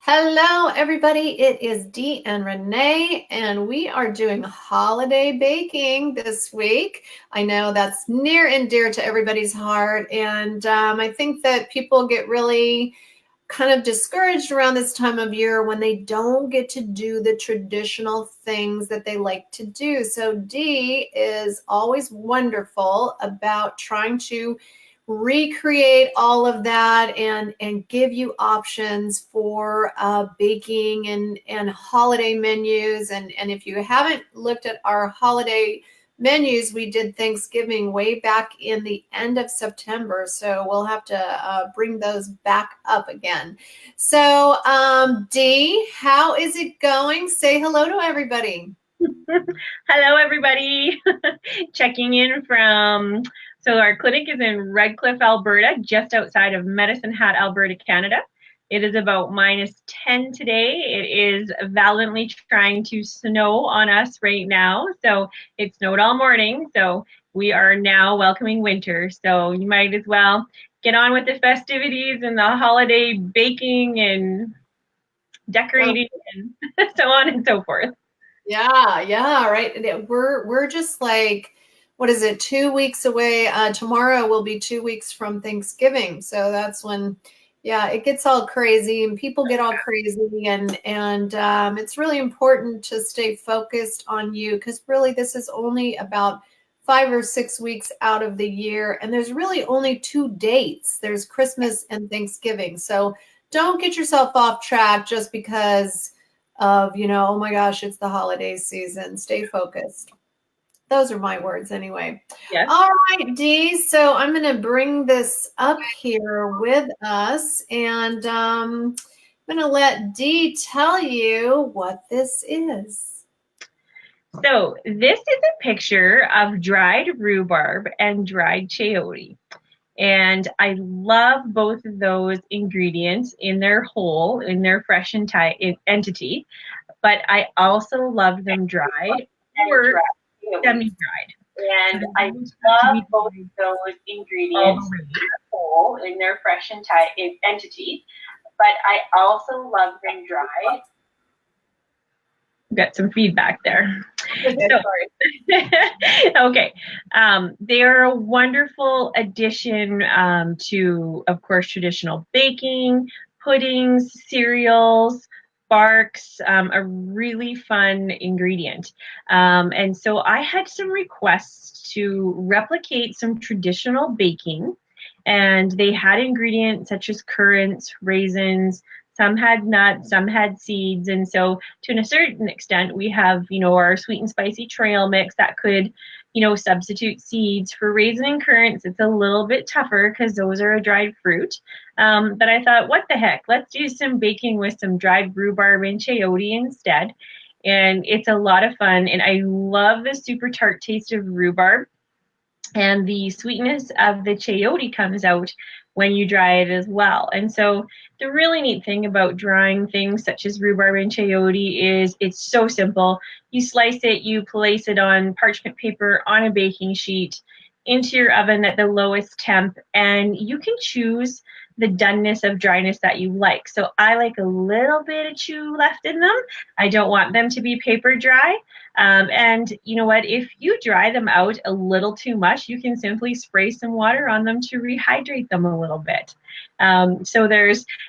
Hello, everybody. It is Dee and Renee, and we are doing holiday baking this week. I know that's near and dear to everybody's heart, and I think that people get really kind of discouraged around this time of year when they don't get to do the traditional things that they like to do. So, Dee is always wonderful about trying to recreate all of that and give you options for baking and holiday menus. And if you haven't looked at our holiday menus, we did Thanksgiving way back in the end of September, so we'll have to bring those back up again. So Dee, how is it going? Say hello to everybody. Hello, everybody. Checking in so our clinic is in Redcliffe, Alberta, just outside of Medicine Hat, Alberta, Canada. It is about -10 today. It is valiantly trying to snow on us right now. So it snowed all morning. So we are now welcoming winter. So you might as well get on with the festivities and the holiday baking and Oh, decorating and so on and so forth. yeah, right. We're just like, what is it, 2 weeks away? Tomorrow will be 2 weeks from Thanksgiving. So that's when, yeah, it gets all crazy and people get all crazy and it's really important to stay focused on you because really this is only about 5 or 6 weeks out of the year, and there's really only two dates. There's Christmas and Thanksgiving. So don't get yourself off track just because of, oh my gosh, it's the holiday season. Stay focused. Those are my words anyway. Yes. All right, Dee. So I'm going to bring this up here with us, and I'm going to let Dee tell you what this is. So this is a picture of dried rhubarb and dried chayote. And I love both of those ingredients in their whole, in their fresh entity, but I also love them dried or semi-dried. And I love both of those ingredients whole in their fresh entity, but I also love them dried. Got some feedback there. So, okay. They are a wonderful addition to, of course, traditional baking, puddings, cereals, barks, a really fun ingredient. And so I had some requests to replicate some traditional baking, and they had ingredients such as currants, raisins, some had nuts, some had seeds. And so to a certain extent, we have, our sweet and spicy trail mix that could, substitute seeds. For raisin and currants, it's a little bit tougher because those are a dried fruit. But I thought, what the heck? Let's do some baking with some dried rhubarb and chayote instead. And it's a lot of fun. And I love the super tart taste of rhubarb. And the sweetness of the chayote comes out when you dry it as well. And so the really neat thing about drying things such as rhubarb and chayote is it's so simple. You slice it, you place it on parchment paper on a baking sheet into your oven at the lowest temp, and you can choose the doneness of dryness that you like. So I like a little bit of chew left in them. I don't want them to be paper dry. And you know what? If you dry them out a little too much, you can simply spray some water on them to rehydrate them a little bit. So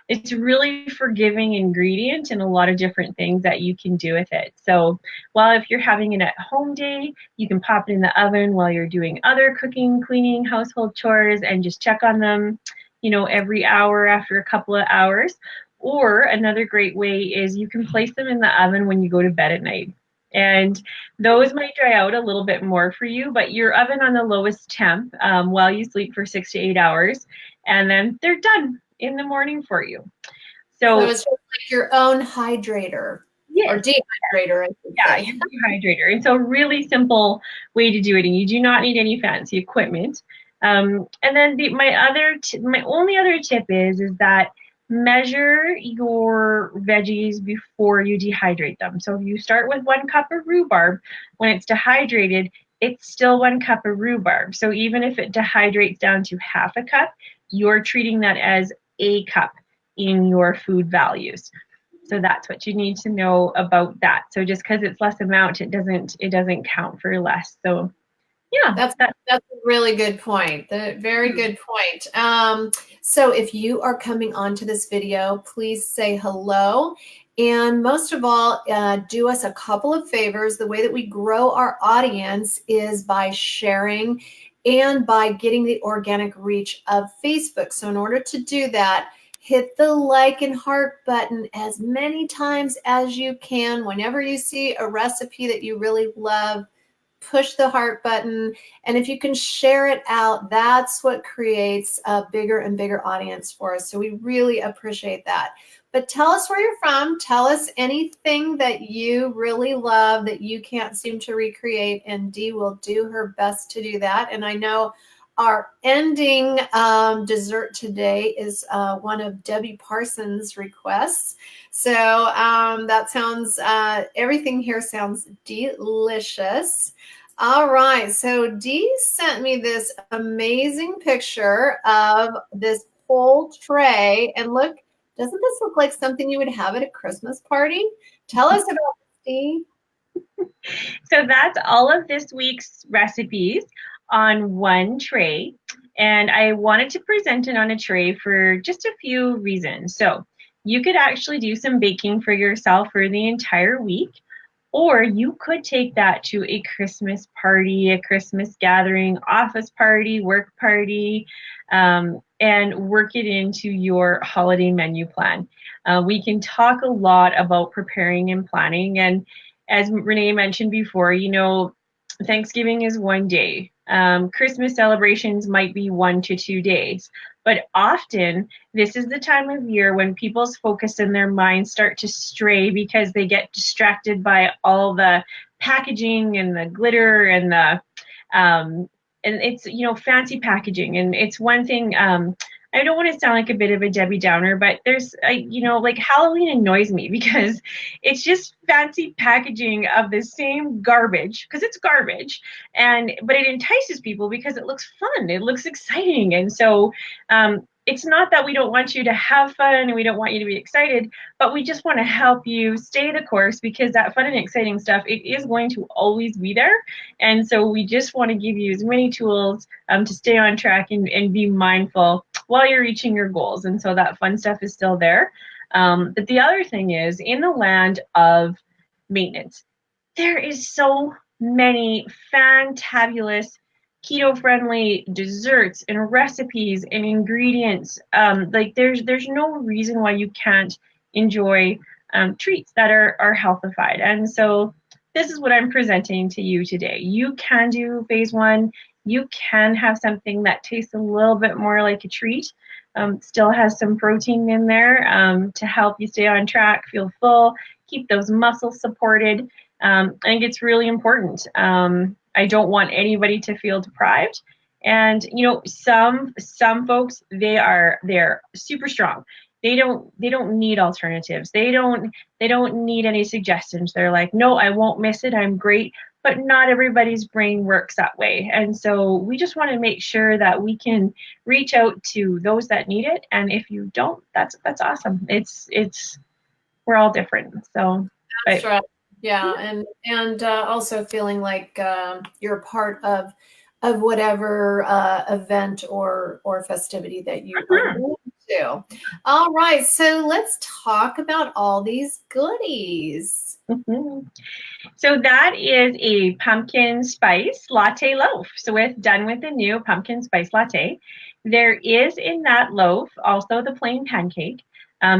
it's really forgiving ingredient and a lot of different things that you can do with it. So while if you're having an at-home day, you can pop it in the oven while you're doing other cooking, cleaning, household chores, and just check on them, every hour after a couple of hours. Or another great way is you can place them in the oven when you go to bed at night. And those might dry out a little bit more for you, but your oven on the lowest temp while you sleep for 6 to 8 hours, and then they're done in the morning for you. So it's just like your own hydrator. Yes. Or dehydrator, I should say. Dehydrator. It's a really simple way to do it, and you do not need any fancy equipment. And then my only other tip is that measure your veggies before you dehydrate them. So if you start with 1 cup of rhubarb, when it's dehydrated, it's still 1 cup of rhubarb. So even if it dehydrates down to half a cup, you're treating that as a cup in your food values. So that's what you need to know about that. So just because it's less amount, it doesn't count for less. So yeah, That's a really good point. Very good point. So if you are coming onto this video, please say hello. And most of all, do us a couple of favors. The way that we grow our audience is by sharing and by getting the organic reach of Facebook. So in order to do that, hit the like and heart button as many times as you can. Whenever you see a recipe that you really love, push the heart button. And if you can share it out, that's what creates a bigger and bigger audience for us. So we really appreciate that. But tell us where you're from. Tell us anything that you really love that you can't seem to recreate, and Dee will do her best to do that. And I know our ending dessert today is one of Debbie Parsons' requests. So that sounds, everything here sounds delicious. All right, so Dee sent me this amazing picture of this whole tray. And look, doesn't this look like something you would have at a Christmas party? Tell us about this, Dee. So that's all of this week's recipes on one tray. And I wanted to present it on a tray for just a few reasons. So you could actually do some baking for yourself for the entire week, or you could take that to a Christmas party, a Christmas gathering, office party, work party, and work it into your holiday menu plan. We can talk a lot about preparing and planning. And as Renee mentioned before, Thanksgiving is one day. Christmas celebrations might be 1 to 2 days. But often, this is the time of year when people's focus and their minds start to stray because they get distracted by all the packaging and the glitter and it's fancy packaging. And it's one thing. I don't want to sound like a bit of a Debbie Downer, but there's like Halloween annoys me because it's just fancy packaging of the same garbage, because it's garbage, but it entices people because it looks fun, it looks exciting. And so it's not that we don't want you to have fun and we don't want you to be excited, but we just want to help you stay the course, because that fun and exciting stuff, it is going to always be there. And so we just want to give you as many tools to stay on track and be mindful while you're reaching your goals. And so that fun stuff is still there. But the other thing is, in the land of maintenance, there is so many fantabulous keto-friendly desserts and recipes and ingredients. There's no reason why you can't enjoy treats that are healthified. And so this is what I'm presenting to you today. You can do phase one. You can have something that tastes a little bit more like a treat. Still has some protein in there to help you stay on track, feel full, keep those muscles supported. I think it's really important. I don't want anybody to feel deprived. And some folks, they're super strong. They don't need alternatives. They don't need any suggestions. They're like, no, I won't miss it. I'm great. But not everybody's brain works that way. And so we just want to make sure that we can reach out to those that need it. And if you don't, that's awesome. It's we're all different. So that's right. Yeah, and also feeling like you're part of whatever event or festivity that you are going to. All right, so let's talk about all these goodies. So that is a pumpkin spice latte loaf. So we're done with the new pumpkin spice latte. There is in that loaf also the plain pancake.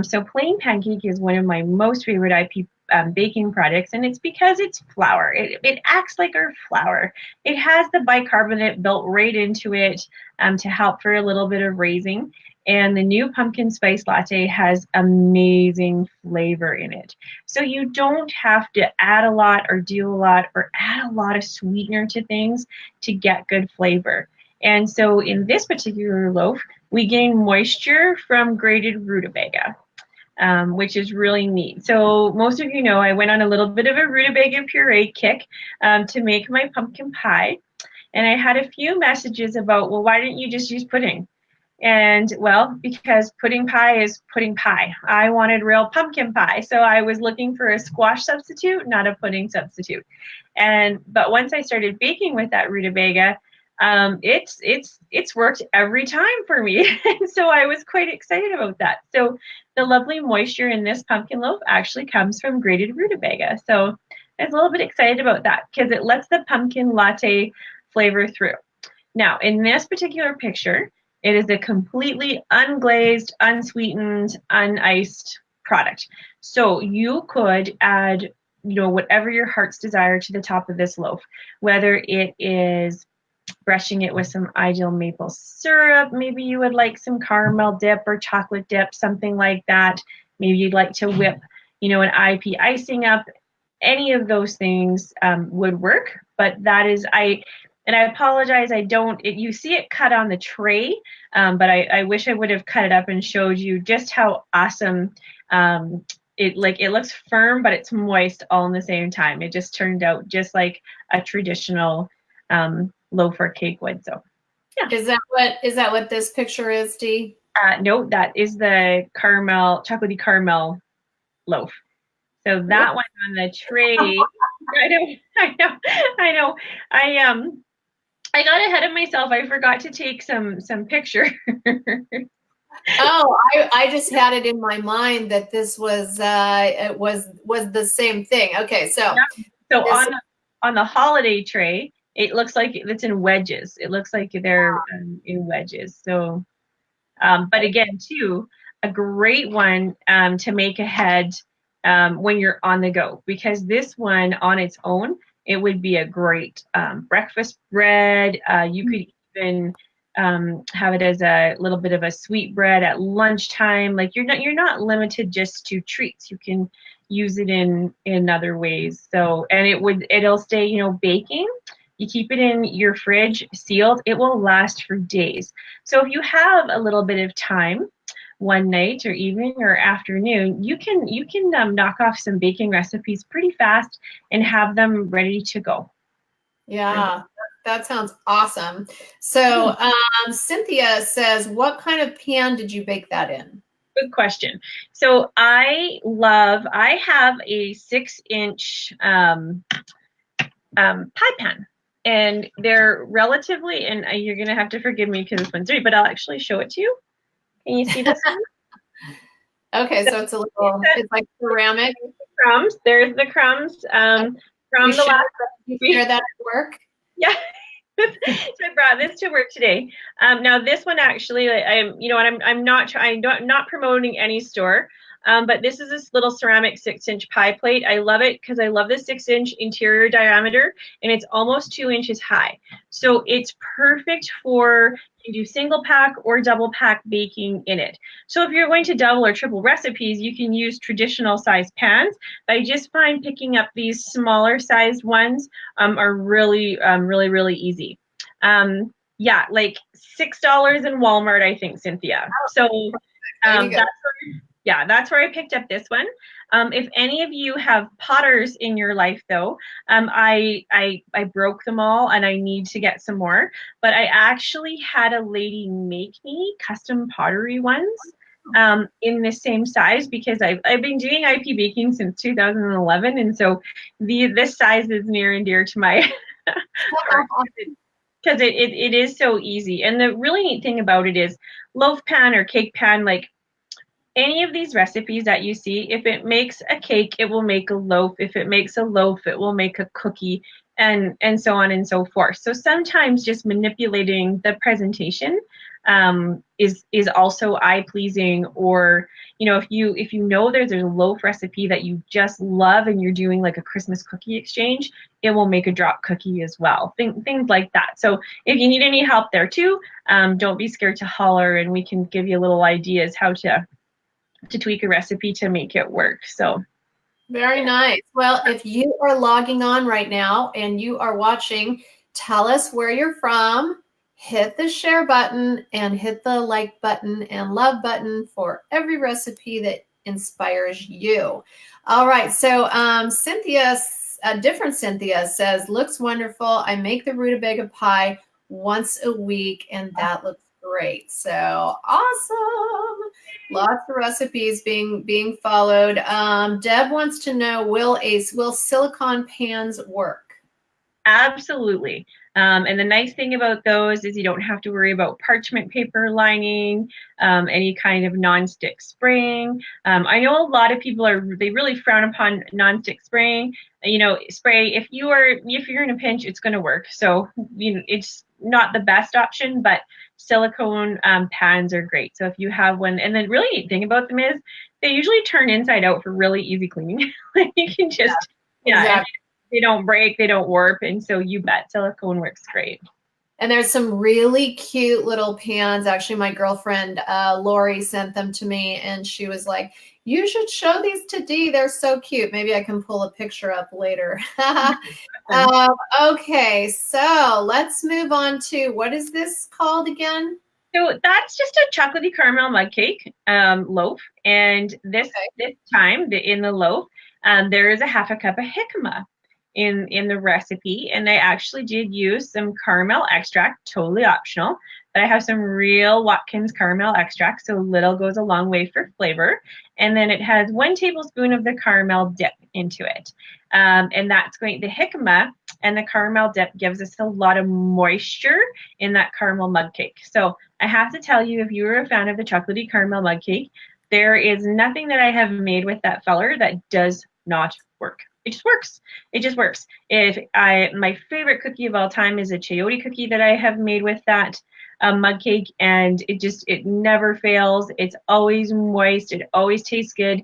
So plain pancake is one of my most favorite IP baking products, and it's because it's flour. It acts like our flour. It has the bicarbonate built right into it to help for a little bit of raising. And the new pumpkin spice latte has amazing flavor in it. So you don't have to add a lot or do a lot or add a lot of sweetener to things to get good flavor. And so in this particular loaf, we gain moisture from grated rutabaga, which is really neat. So most of you know I went on a little bit of a rutabaga puree kick to make my pumpkin pie. And I had a few messages about, well, why didn't you just use pudding? And well, because pudding pie is pudding pie, I wanted real pumpkin pie. So I was looking for a squash substitute, not a pudding substitute. But once I started baking with that rutabaga, it's worked every time for me. And so I was quite excited about that. So the lovely moisture in this pumpkin loaf actually comes from grated rutabaga. So I was a little bit excited about that because it lets the pumpkin latte flavor through. Now, in this particular picture, it is a completely unglazed, unsweetened, uniced product. So you could add, whatever your heart's desire to the top of this loaf, whether it is brushing it with some ideal maple syrup. Maybe you would like some caramel dip or chocolate dip, something like that. Maybe you'd like to whip, an IP icing up. Any of those things would work, but and I apologize, you see it cut on the tray, but I wish I would have cut it up and showed you just how awesome it looks firm, but it's moist all in the same time. It just turned out just like a traditional loaf or cake would. So yeah. Is that what this picture is, Dee? No, that is the chocolatey caramel loaf. So that one on the tray. I know. I got ahead of myself. I forgot to take some picture. Oh, I just had it in my mind that this was it was the same thing. Okay, so on the holiday tray, it looks like it's in wedges. It looks like they're in wedges. So, but again, too, a great one to make ahead when you're on the go, because this one on its own, it would be a great breakfast bread. You could even have it as a little bit of a sweet bread at lunchtime. Like you're not limited just to treats. You can use it in other ways. So, and it'll stay, baking. You keep it in your fridge sealed, it will last for days. So if you have a little bit of time one night or evening or afternoon, you can knock off some baking recipes pretty fast and have them ready to go. Yeah, that sounds awesome. So Cynthia says, what kind of pan did you bake that in? Good question. So I have a 6-inch pie pan. And they're relatively, and you're going to have to forgive me because this one's dirty, but I'll actually show it to you. Can you see this one? Okay, so it's it's like ceramic. Crumbs. There's the crumbs from the last recipe. You share that at work? Yeah. So I brought this to work today. Now this one actually, I'm not promoting any store. But this is this little ceramic 6-inch pie plate. I love it because I love the 6-inch interior diameter, and it's almost 2 inches high. So it's perfect for, you do single pack or double pack baking in it. So if you're going to double or triple recipes, you can use traditional size pans. But I just find picking up these smaller sized ones are really, really easy. Yeah, like $6 in Walmart, I think, Cynthia. So that's where I picked up this one. If any of you have potters in your life, though, I broke them all and I need to get some more. But I actually had a lady make me custom pottery ones in the same size, because I've been doing IP baking since 2011, and so this size is near and dear to my heart. Because it is so easy. And the really neat thing about it is loaf pan or cake pan, like any of these recipes that you see, if it makes a cake, it will make a loaf. If it makes a loaf, it will make a cookie, and so on and so forth. So sometimes just manipulating the presentation is also eye-pleasing. Or if you know there's a loaf recipe that you just love and you're doing like a Christmas cookie exchange, it will make a drop cookie as well. Things like that. So if you need any help there too, don't be scared to holler, and we can give you little ideas how to tweak a recipe to make it work. So very nice. Well, if you are logging on right now and you are watching, tell us where you're from, hit the share button and hit the like button and love button for every recipe that inspires you. All right, so Cynthia, a different Cynthia says, looks wonderful. I make the rutabaga pie once a week and that looks great. So awesome. Lots of recipes being followed. Deb wants to know, will silicone pans work? Absolutely. And the nice thing about those is you don't have to worry about parchment paper lining, any kind of nonstick spraying. I know a lot of people they really frown upon nonstick spraying. You know, spray if you're in a pinch, it's going to work. So it's not the best option, but silicone pans are great. So if you have one, and the really neat thing about them is they usually turn inside out for really easy cleaning. Like you can just Exactly. they don't break, they don't warp, and so you bet silicone works great. And there's some really cute little pans. Actually, my girlfriend Lori sent them to me, and she was like, "You should show these to Dee. They're so cute." Maybe I can pull a picture up later. Okay, so let's move on to, what is this called again? So that's just a chocolatey caramel mud cake loaf, and this time in the loaf there is a half a cup of jicama in the recipe, and I actually did use some caramel extract, totally optional, but I have some real Watkins caramel extract, so little goes a long way for flavor. And then it has 1 tablespoon of the caramel dip into it, and that's the jicama and the caramel dip gives us a lot of moisture in that caramel mud cake. So I have to tell you, if you are a fan of the chocolatey caramel mud cake, there is nothing that I have made with that feller that does not work. It just works. It just works. My favorite cookie of all time is a chayote cookie that I have made with that mud cake, and it never fails. It's always moist. It always tastes good.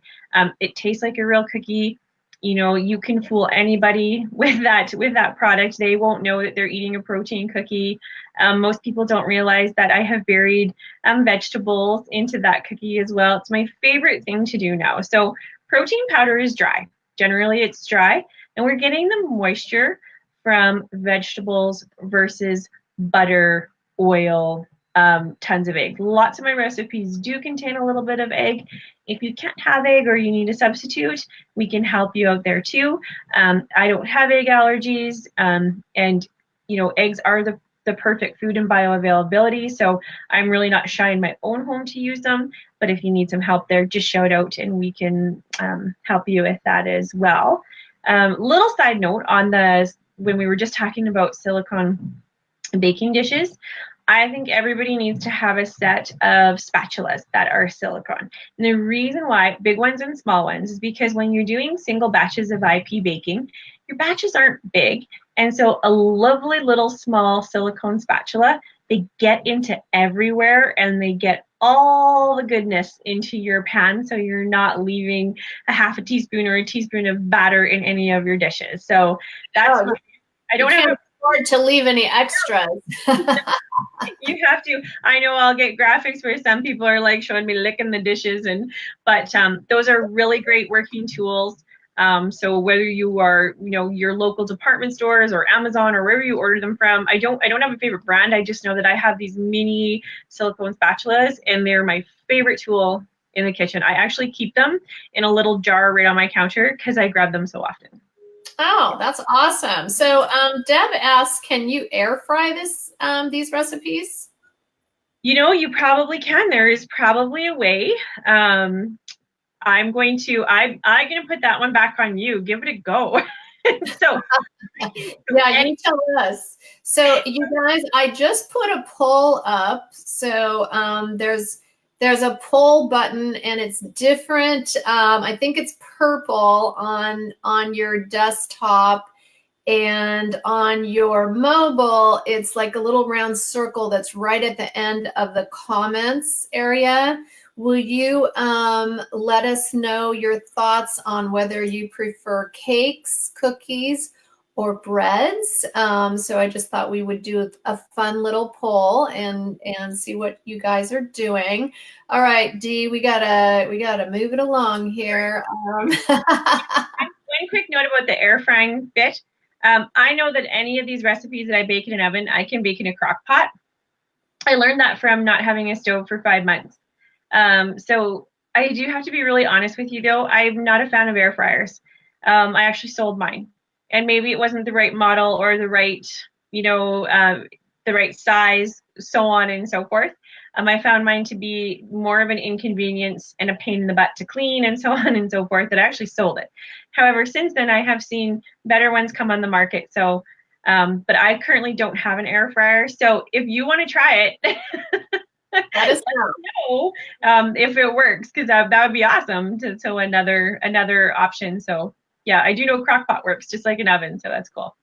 It tastes like a real cookie. You know, you can fool anybody with that product. They won't know that they're eating a protein cookie. Most people don't realize that I have buried vegetables into that cookie as well. It's my favorite thing to do now. So protein powder is dry. Generally, it's dry, and we're getting the moisture from vegetables versus butter, oil, tons of egg. Lots of my recipes do contain a little bit of egg. If you can't have egg or you need a substitute, we can help you out there too. I don't have egg allergies, and eggs are the perfect food in bioavailability, so I'm really not shy in my own home to use them. But if you need some help there, just shout out and we can help you with that as well. Little side note on when we were just talking about silicone baking dishes, I think everybody needs to have a set of spatulas that are silicone. And the reason why, big ones and small ones, is because when you're doing single batches of IP baking, your batches aren't big. And so a lovely little small silicone spatula, they get into everywhere and they get all the goodness into your pan, so you're not leaving a half a teaspoon or a teaspoon of batter in any of your dishes. So that's I don't have afford to leave any extras. You have to. I know I'll get graphics where some people are like showing me licking the dishes, but those are really great working tools. So whether you are, your local department stores or Amazon or wherever you order them from, I don't have a favorite brand. I just know that I have these mini silicone spatulas, and they're my favorite tool in the kitchen. I actually keep them in a little jar right on my counter because I grab them so often. Oh, that's awesome. So Deb asks, can you air fry these recipes? You probably can. There is probably a way. I'm going to put that one back on you. Give it a go. So yeah, you tell us. So you guys, I just put a poll up. So there's a poll button, and it's different. I think it's purple on your desktop, and on your mobile, it's like a little round circle that's right at the end of the comments area. Will you let us know your thoughts on whether you prefer cakes, cookies, or breads? So I just thought we would do a fun little poll and see what you guys are doing. All right, Dee, we gotta move it along here. One quick note about the air frying bit. I know that any of these recipes that I bake in an oven, I can bake in a crock pot. I learned that from not having a stove for 5 months. So I do have to be really honest with you, though. I'm not a fan of air fryers. I actually sold mine, and maybe it wasn't the right model or the right, the right size, so on and so forth. I found mine to be more of an inconvenience and a pain in the butt to clean and so on and so forth, that I actually sold it. However, since then I have seen better ones come on the market. So, but I currently don't have an air fryer. So if you want to try it, Let us know if it works, because that would be awesome. So another option. So yeah, I do know crock pot works just like an oven. So that's cool.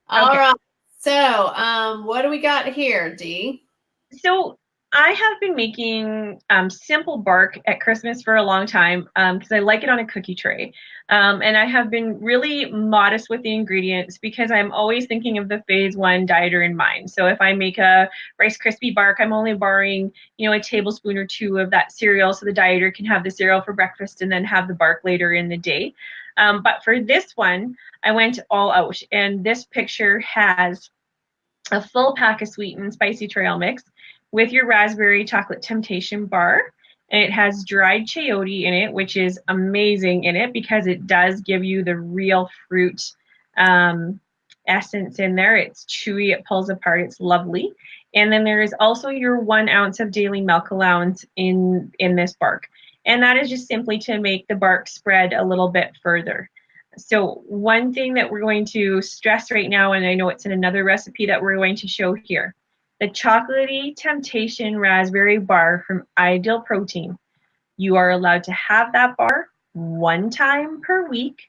All right. So what do we got here, Dee? So I have been making simple bark at Christmas for a long time because I like it on a cookie tray. And I have been really modest with the ingredients because I'm always thinking of the phase one dieter in mind. So if I make a Rice Krispie bark, I'm only borrowing, a tablespoon or two of that cereal so the dieter can have the cereal for breakfast and then have the bark later in the day. But for this one, I went all out. And this picture has a full pack of sweet and spicy trail mix with your raspberry chocolate temptation bar. And it has dried chayote in it, which is amazing in it because it does give you the real fruit essence in there. It's chewy, it pulls apart, it's lovely. And then there is also your 1 ounce of daily milk allowance in this bark. And that is just simply to make the bark spread a little bit further. So one thing that we're going to stress right now, and I know it's in another recipe that we're going to show here, the Chocolatey Temptation Raspberry Bar from Ideal Protein. You are allowed to have that bar 1 time per week,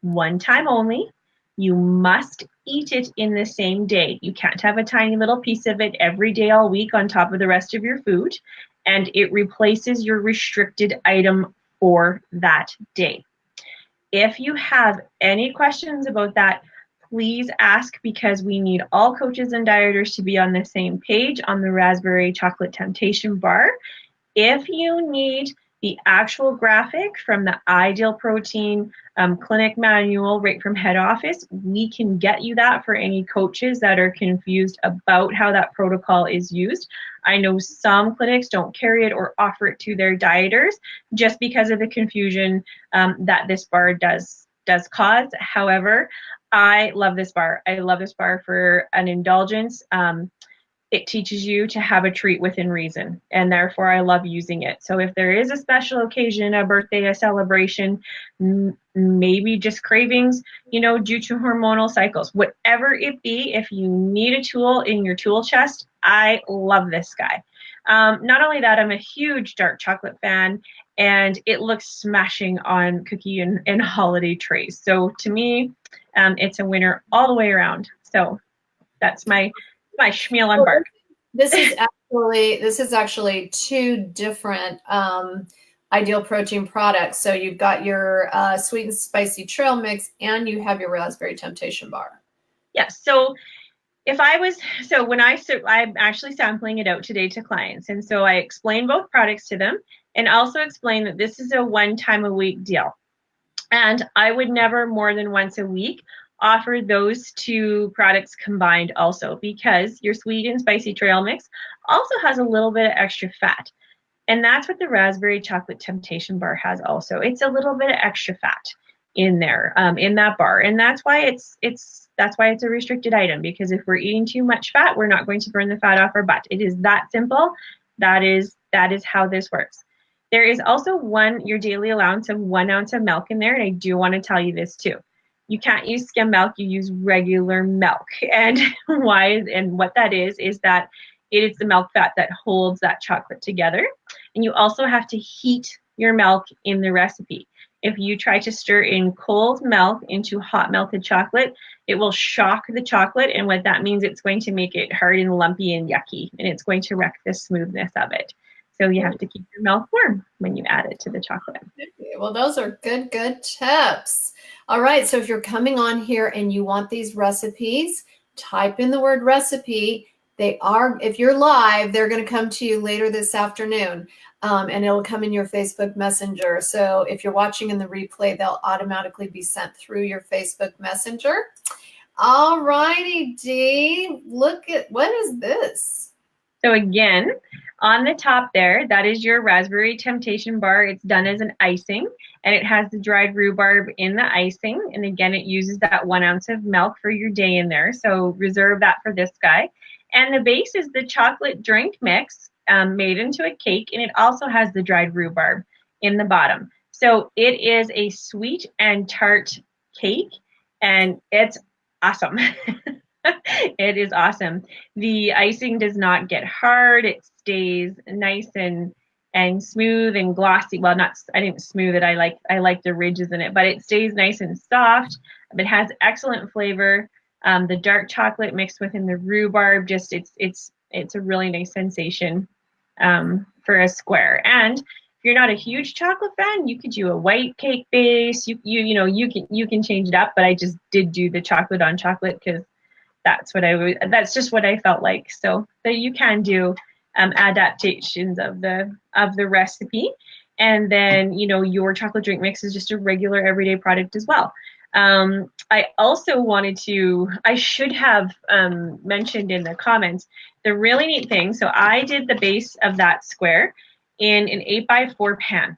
1 time only. You must eat it in the same day. You can't have a tiny little piece of it every day all week on top of the rest of your food, and it replaces your restricted item for that day. If you have any questions about that, please ask, because we need all coaches and dieters to be on the same page on the Raspberry Chocolate Temptation Bar. If you need the actual graphic from the Ideal Protein clinic manual right from head office, we can get you that for any coaches that are confused about how that protocol is used. I know some clinics don't carry it or offer it to their dieters just because of the confusion that this bar does cause. However, I love this bar. I love this bar for an indulgence. It teaches you to have a treat within reason, and therefore I love using it. So if there is a special occasion, a birthday, a celebration, maybe just cravings, due to hormonal cycles, whatever it be, if you need a tool in your tool chest, I love this guy. Not only that, I'm a huge dark chocolate fan, and it looks smashing on cookie and holiday trays. So to me, it's a winner all the way around. So that's my schmeal on bark. This is actually 2 different Ideal Protein products. So you've got your sweet and spicy trail mix, and you have your raspberry temptation bar. Yes. So I'm actually sampling it out today to clients, and so I explain both products to them, and also explain that this is a 1 time a week deal, and I would never more than once a week offer those 2 products combined also, because your sweet and spicy trail mix also has a little bit of extra fat. And that's what the raspberry chocolate temptation bar has also. It's a little bit of extra fat in there, in that bar. And that's why it's a restricted item, because if we're eating too much fat, we're not going to burn the fat off our butt. It is that simple. That is how this works. There is also your daily allowance of 1 ounce of milk in there. And I do want to tell you this too. You can't use skim milk, you use regular milk. And what that is that it is the milk fat that holds that chocolate together. And you also have to heat your milk in the recipe. If you try to stir in cold milk into hot melted chocolate, it will shock the chocolate. And what that means, it's going to make it hard and lumpy and yucky, and it's going to wreck the smoothness of it. So you have to keep your milk warm when you add it to the chocolate. Well, those are good tips. All right, so if you're coming on here and you want these recipes, type in the word recipe. If you're live, they're going to come to you later this afternoon, and it'll come in your Facebook Messenger. So if you're watching in the replay, they'll automatically be sent through your Facebook Messenger. All righty, Dee, look at, what is this? So again, on the top there, that is your raspberry temptation bar. It's done as an icing, and it has the dried rhubarb in the icing. And again, it uses that 1 ounce of milk for your day in there. So reserve that for this guy. And the base is the chocolate drink mix made into a cake, and it also has the dried rhubarb in the bottom. So it is a sweet and tart cake, and it's awesome. It is awesome. The icing does not get hard. It stays nice and smooth and glossy. Well, not, I didn't smooth it. I like the ridges in it, but it stays nice and soft. It has excellent flavor. The dark chocolate mixed within the rhubarb, just it's a really nice sensation for a square. And if you're not a huge chocolate fan, you could do a white cake base. You can change it up, but I just did do the chocolate on chocolate because that's just what I felt like. So you can do adaptations of the recipe, and then your chocolate drink mix is just a regular everyday product as well. I also I should have mentioned in the comments the really neat thing. So I did the base of that square in an 8x4 pan.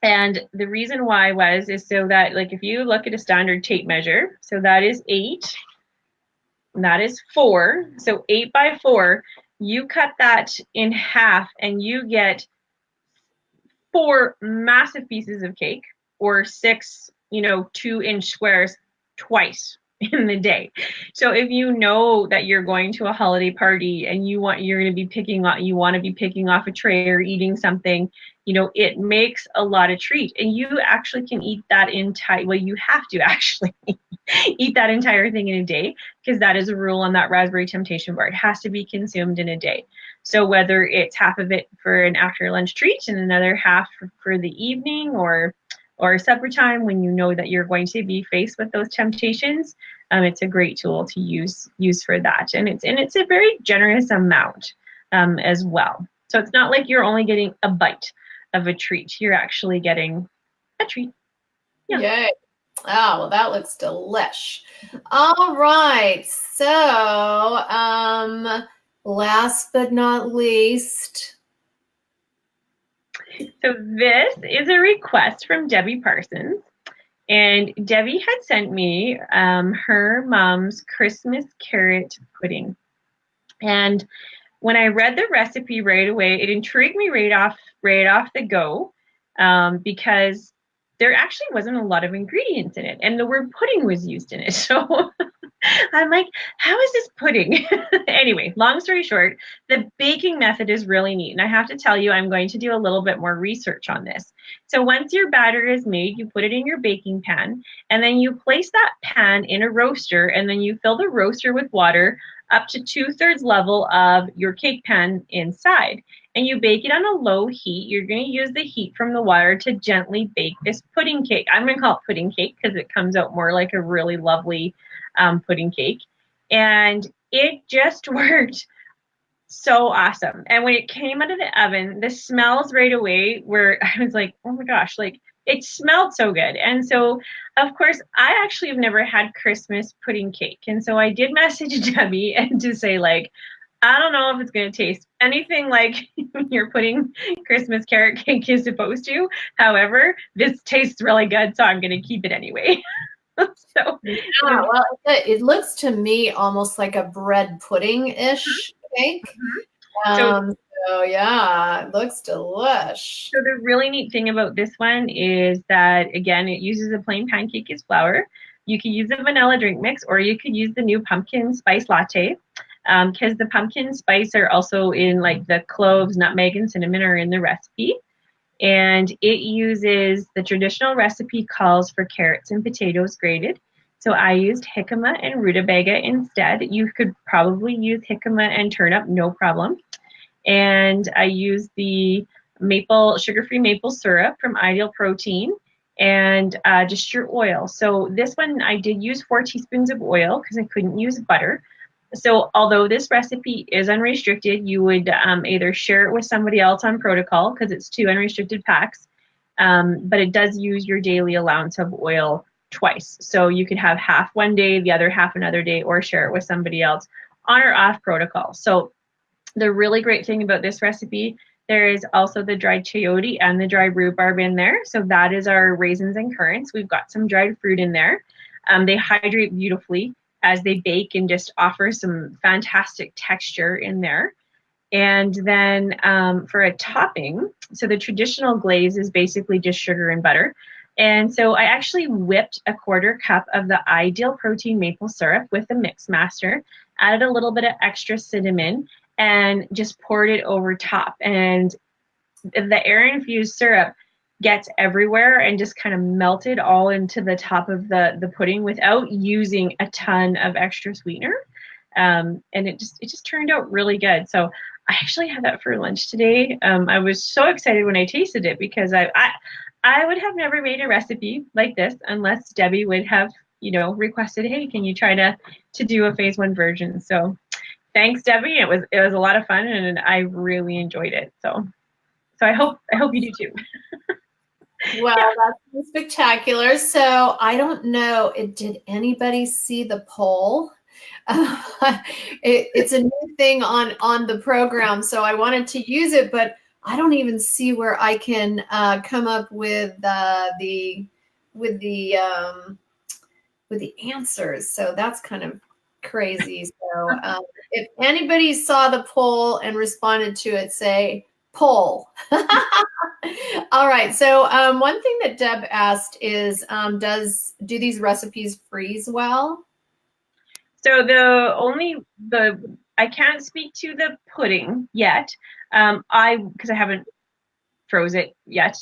And the reason why is so that, like, if you look at a standard tape measure, so that is 8, and that is 4. So 8x4, you cut that in half and you get 4 massive pieces of cake, or 6, 2-inch squares twice in the day. So if you know that you're going to a holiday party and you want to be picking off a tray or eating something, it makes a lot of treat, and you actually can eat that you have to actually eat that entire thing in a day, because that is a rule on that raspberry temptation bar. It has to be consumed in a day. So whether it's half of it for an after lunch treat and another half for the evening or supper time, when you know that you're going to be faced with those temptations, it's a great tool to use for that. And it's a very generous amount as well. So it's not like you're only getting a bite of a treat. You're actually getting a treat. Yeah. Yay. Oh, well, that looks delish. All right. So, last but not least. So this is a request from Debbie Parsons. And Debbie had sent me her mom's Christmas carrot pudding. And when I read the recipe right away, it intrigued me right off the go, because there actually wasn't a lot of ingredients in it, and the word pudding was used in it. So I'm like, how is this pudding? Anyway, long story short, the baking method is really neat. And I have to tell you, I'm going to do a little bit more research on this. So once your batter is made, you put it in your baking pan, and then you place that pan in a roaster, and then you fill the roaster with water up to 2/3 level of your cake pan inside. And you bake it on a low heat. You're going to use the heat from the water to gently bake this pudding cake. I'm going to call it pudding cake because it comes out more like a really lovely pudding cake. And it just worked so awesome. And when it came out of the oven, the smells right away were, I was like, oh my gosh, like, it smelled so good. And so, of course, I actually have never had Christmas pudding cake. And so I did message Debbie and to say, like, I don't know if it's going to taste anything like your pudding Christmas carrot cake is supposed to. However, this tastes really good, so I'm going to keep it anyway. So, yeah, well, it looks to me almost like a bread pudding-ish cake. So yeah, it looks delish. So the really neat thing about this one is that, again, it uses a plain pancake as flour. You could use a vanilla drink mix, or you could use the new pumpkin spice latte, because the pumpkin spice are also in, like, the cloves, nutmeg, and cinnamon are in the recipe. And it uses, the traditional recipe calls for carrots and potatoes grated. So I used jicama and rutabaga instead. You could probably use jicama and turnip, no problem. And I used the sugar-free maple syrup from Ideal Protein, and just your oil. So this one I did use 4 teaspoons of oil because I couldn't use butter. So although this recipe is unrestricted, you would either share it with somebody else on protocol because it's 2 unrestricted packs, but it does use your daily allowance of oil twice. So you could have half one day, the other half another day, or share it with somebody else on or off protocol. So the really great thing about this recipe, there is also the dried chayote and the dried rhubarb in there. So that is our raisins and currants. We've got some dried fruit in there. They hydrate beautifully as they bake and just offer some fantastic texture in there. And then for a topping, so the traditional glaze is basically just sugar and butter. And so I actually whipped a 1/4 cup of the Ideal Protein maple syrup with the mix master, added a little bit of extra cinnamon, and just poured it over top. And the air infused syrup gets everywhere and just kind of melted all into the top of the pudding without using a ton of extra sweetener. And it just turned out really good. So I actually had that for lunch today. I was so excited when I tasted it because I would have never made a recipe like this unless Debbie would have, requested, hey, can you try to do a phase 1 version? So thanks, Debbie. It was a lot of fun and I really enjoyed it. So I hope you do too. Well, that's spectacular. So I don't know, did anybody see the poll? It's a new thing on the program, so I wanted to use it, but I don't even see where I can come up with the answers. So that's kind of crazy. So if anybody saw the poll and responded to it, say poll. All right. So one thing that Deb asked is, do these recipes freeze well? So I can't speak to the pudding yet. Because I haven't froze it yet.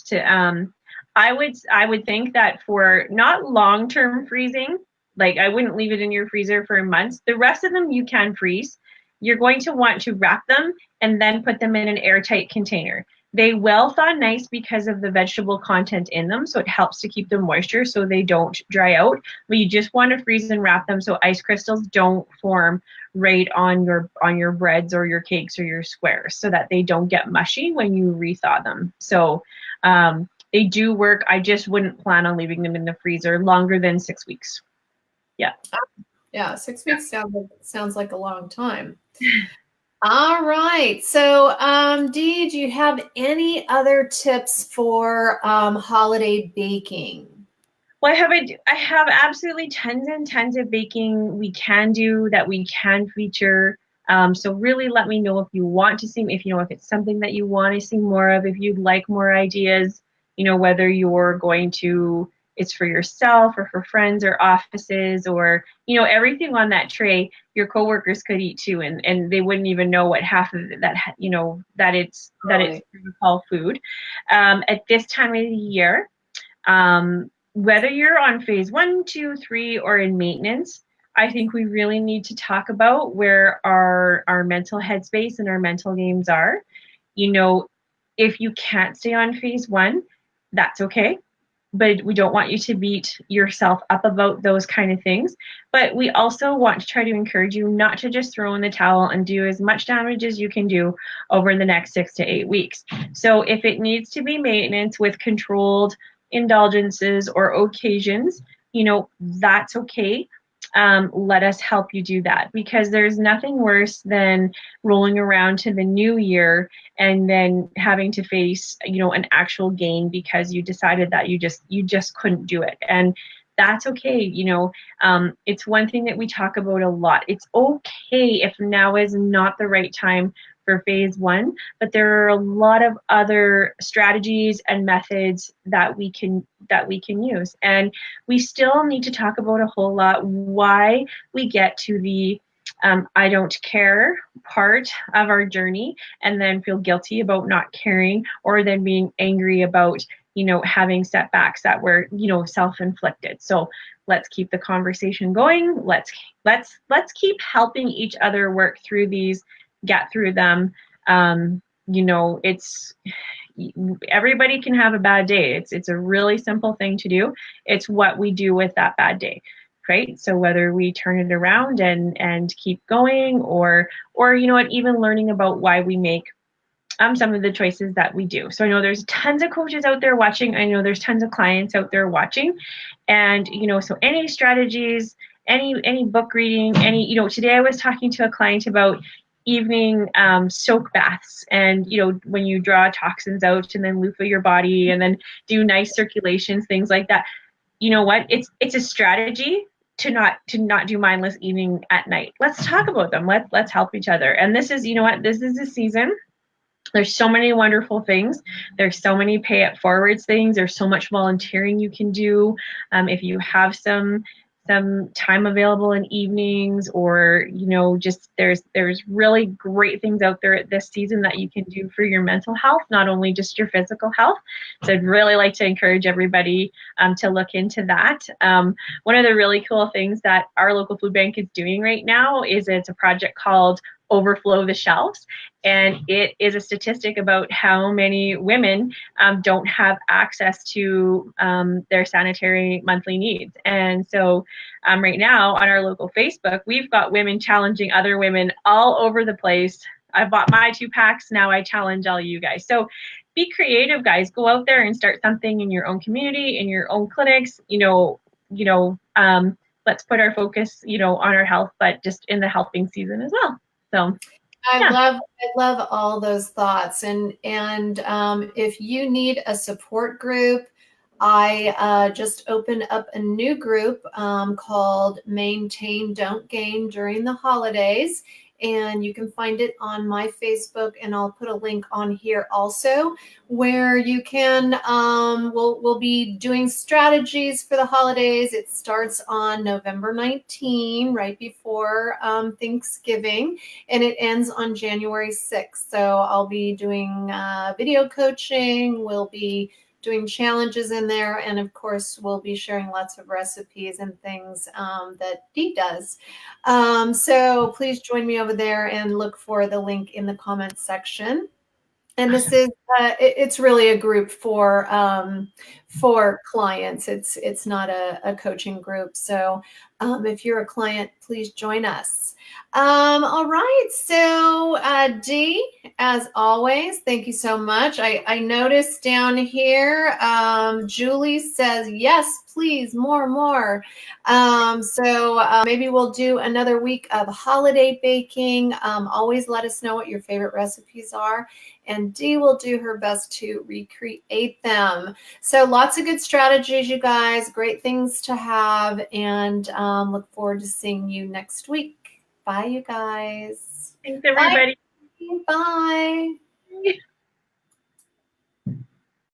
I would think that for not long-term freezing, like I wouldn't leave it in your freezer for months. The rest of them you can freeze. You're going to want to wrap them and then put them in an airtight container. They will thaw nice because of the vegetable content in them, so it helps to keep the moisture so they don't dry out. But you just want to freeze and wrap them so ice crystals don't form right on your breads or your cakes or your squares, so that they don't get mushy when you rethaw them. So they do work. I just wouldn't plan on leaving them in the freezer longer than 6 weeks. Yeah. Yeah, 6 weeks sounds like a long time. All right. So, Dee, do you have any other tips for holiday baking? Well, I have absolutely tons and tons of baking we can do that we can feature. So really let me know if you want to see, if it's something that you want to see more of, if you'd like more ideas, whether you're going to, it's for yourself or for friends or offices or, everything on that tray, your coworkers could eat too, and they wouldn't even know what half of it, that it's called food. At this time of the year, whether you're on phase 1, 2, 3, or in maintenance, I think we really need to talk about where our mental headspace and our mental games are. If you can't stay on phase 1, that's okay. But we don't want you to beat yourself up about those kind of things. But we also want to try to encourage you not to just throw in the towel and do as much damage as you can do over the next 6 to 8 weeks. So if it needs to be maintenance with controlled indulgences or occasions, that's okay. Let us help you do that, because there's nothing worse than rolling around to the new year and then having to face, an actual gain because you decided that you just couldn't do it. And that's okay. It's one thing that we talk about a lot. It's okay if now is not the right time for phase 1, but there are a lot of other strategies and methods that we can use. And we still need to talk about a whole lot why we get to the I don't care part of our journey and then feel guilty about not caring, or then being angry about having setbacks that were self-inflicted. So let's keep the conversation going. Let's keep helping each other work through these, get through them. It's everybody can have a bad day. It's a really simple thing to do. It's what we do with that bad day, right? So whether we turn it around and keep going, or even learning about why we make some of the choices that we do. So I know there's tons of coaches out there watching. I know there's tons of clients out there watching, and so any strategies, any book reading, today I was talking to a client about evening soak baths, and when you draw toxins out and then loofah your body and then do nice circulations, things like that. You know what? It's a strategy to not do mindless eating at night. Let's talk about them. Let's help each other. And this is, you know what, this is a season. There's so many wonderful things. There's so many pay it forwards things. There's so much volunteering you can do. If you have some time available in evenings, or just there's really great things out there this season that you can do for your mental health, not only just your physical health. So I'd really like to encourage everybody to look into that. One of the really cool things that our local food bank is doing right now is it's a project called Overflow the Shelves, and it is a statistic about how many women don't have access to their sanitary monthly needs. And so right now on our local Facebook, we've got women challenging other women all over the place. I bought my 2 packs, now I challenge all you guys. So be creative, guys. Go out there and start something in your own community, in your own clinics. Let's put our focus on our health, but just in the helping season as well. So I love all those thoughts. And if you need a support group, I just opened up a new group called Maintain Don't Gain during the holidays. And you can find it on my Facebook, and I'll put a link on here also, where you can, we'll be doing strategies for the holidays. It starts on November 19, right before Thanksgiving, and it ends on January 6th. So I'll be doing video coaching. We'll be doing challenges in there. And of course, we'll be sharing lots of recipes and things that Dee does. So please join me over there and look for the link in the comments section. And this is it's really a group for clients. It's not a coaching group. So if you're a client, please join us. All right. So Dee, as always, thank you so much. I noticed down here, Julie says, yes, please, more. So maybe we'll do another week of holiday baking. Always let us know what your favorite recipes are, and Dee will do her best to recreate them. So lots of good strategies, you guys, great things to have, and look forward to seeing you next week. Bye, you guys. Thanks, everybody. Bye. Bye.